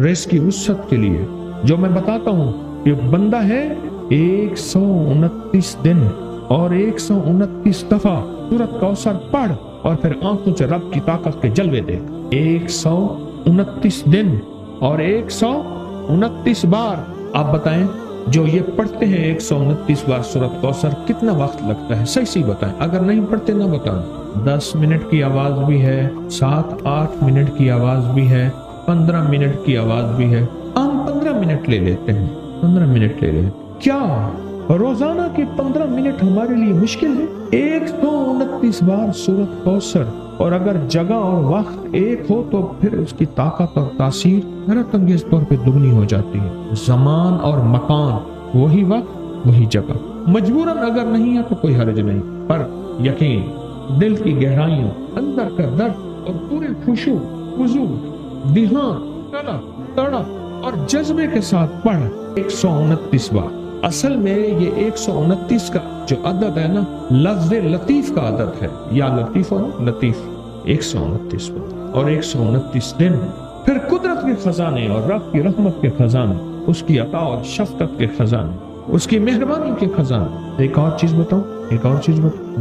Race की वुसअत के लिए। जो मैं बताता हूँ कि बंदा है 129 दिन और 129 दफा सूरत कौसर पढ़ और फिर आंखों से रब की ताकत के जलवे दे। 129 दिन और 129 बार। आप बताएं, जो ये पढ़ते हैं 129 बार सूरत कौसर, कितना वक्त लगता है? सही बताएं। अगर नहीं पढ़ते ना बताएं। 10 मिनट की आवाज भी है, 7-8 मिनट की आवाज भी है, 15 मिनट की आवाज भी है। हम 15 मिनट ले लेते हैं, 15 मिनट ले लेते। क्या रोजाना के 15 मिनट हमारे लिए मुश्किल है? 129 बार सूरत कौसर, और अगर जगह और वक्त एक हो तो फिर उसकी ताकत और तासीर हैरत अंगेज तौर पे दुगनी हो जाती है। जमान और मकान, वही वक्त वही जगह। मजबूरन अगर नहीं है तो कोई हर्ज नहीं, पर यकीन, दिल की गहराइयों, अंदर का दर्द और पूरे खुशू, खुजू, ध्यान, तड़प और जज्बे के साथ पढ़ 129 बार। असल में ये 129 का जो अदद है ना, लफ्ज़ लतीफ का अदद है। या लतीफ और लतीफ 129 बार और 129 दिन। फिर कुदरत के खजाने और रब की रहमत के खजाने, उसकी अता और शफकत के खजाने, उसकी मेहरबानी के खजाने। एक और चीज बताऊं,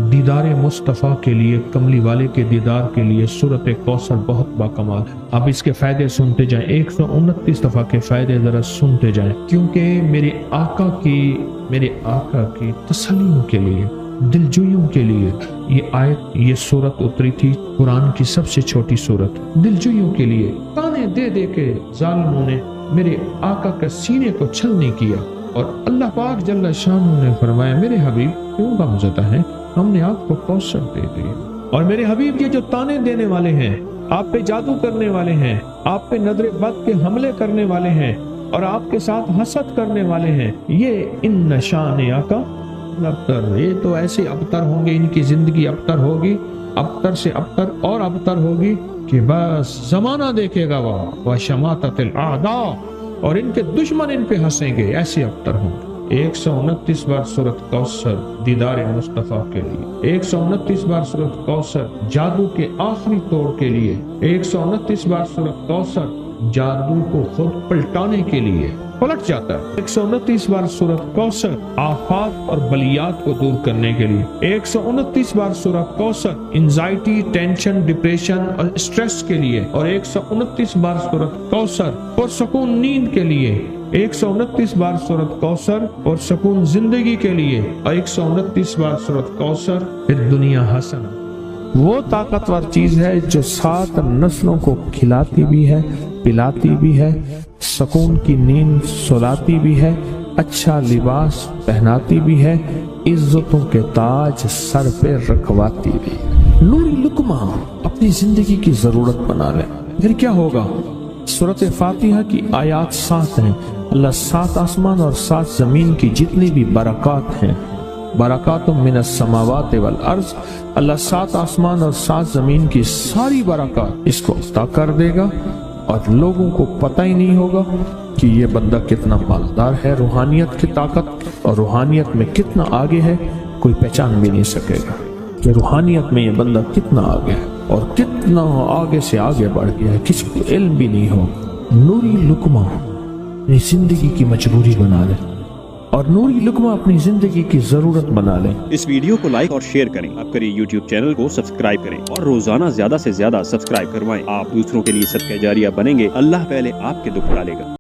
दीदार मुस्तफ़ा के लिए, कमली वाले के दीदार के लिए सूरत कौसर बहुत बाकमाल है। अब इसके फायदे सुनते जाएं, 129 दफा के फायदे जरा सुनते जाएं, क्योंकि मेरे आका की तसल्लियों के लिए, दिलजोइयों के लिए ये आयत, ये सूरत उतरी थी। कुरान की सबसे छोटी सूरत, दिलजोइयों के लिए। ताने दे दे के जालिमों ने मेरे आका के सीने को छलनी किया, और अल्लाह पाक जल्ल शानहू ने फरमाया, मेरे हबीब क्यों गमज़दा है, हमने आपको कौसर दे दिया। और मेरे हबीब ये जो ताने देने वाले हैं, आप पे जादू करने वाले हैं, आप पे नजर बद के हमले करने वाले हैं और आपके साथ हसद करने वाले हैं, ये इन नशान आका अबतर, ये तो ऐसे अबतर होंगे, इनकी जिंदगी अबतर होगी, अबतर से अबतर और अबतर होगी कि बस जमाना देखेगा वह शमाततिल आदा, और इनके दुश्मन इन पे हंसेंगे, ऐसे अबतर होंगे। 129 बार सूरत कौसर दीदार मुस्तफ़ा के लिए, 129 बार सूरत कौसर जादू के आखिरी तोड़ के लिए, 129 बार सूरत कौसर जादू को खुद पलटाने के लिए पलट जाता है। 129 बार सूरत कौसर आफात और बलियात को दूर करने के लिए, 129 बार सूरत कौसर एंजाइटी, टेंशन, डिप्रेशन और स्ट्रेस के लिए, और 129 बार सूरत कौसर और सुकून नींद के लिए, 129 बार सूरत कौसर और सुकून जिंदगी के लिए, और 129 बार सूरत कौसर फिर दुनिया हसन। वो ताकतवर चीज है जो 7 नस्लों को खिलाती भी है, पिलाती भी है, सुकून की नींद सुलाती भी है, अच्छा लिबास पहनाती भी है, इज्जतों के ताज सर पे रखवाती भी। नूरी लुकमा अपनी जिंदगी की जरूरत बना ले, फिर क्या होगा? सूरत फातिहा की आयात 7 हैं। अल्लाह 7 आसमान और 7 जमीन की जितनी भी बरक़ात हैं, बरक़ातुम मिनस समावाति वल अर्ज़, अल्लाह 7 आसमान और 7 जमीन की सारी बरक़ात इसको अता कर देगा, और लोगों को पता ही नहीं होगा कि ये बंदा कितना मालदार है, रूहानियत की ताकत और रूहानियत में कितना आगे है, कोई पहचान भी नहीं सकेगा कि रूहानियत में ये बंदा कितना आगे है और कितना आगे से आगे बढ़ गया है, किसी को इल्म भी नहीं हो। नूरी लुकमा अपनी जिंदगी की मजबूरी बना ले, और नूरी लुकमा अपनी जिंदगी की जरूरत बना ले। इस वीडियो को लाइक और शेयर करें, आप करिए यूट्यूब चैनल को सब्सक्राइब करें, और रोजाना ज्यादा से ज्यादा सब्सक्राइब करवाएं। आप दूसरों के लिए सदका जारिया बनेंगे, अल्लाह पहले आपके दुख टालेगा।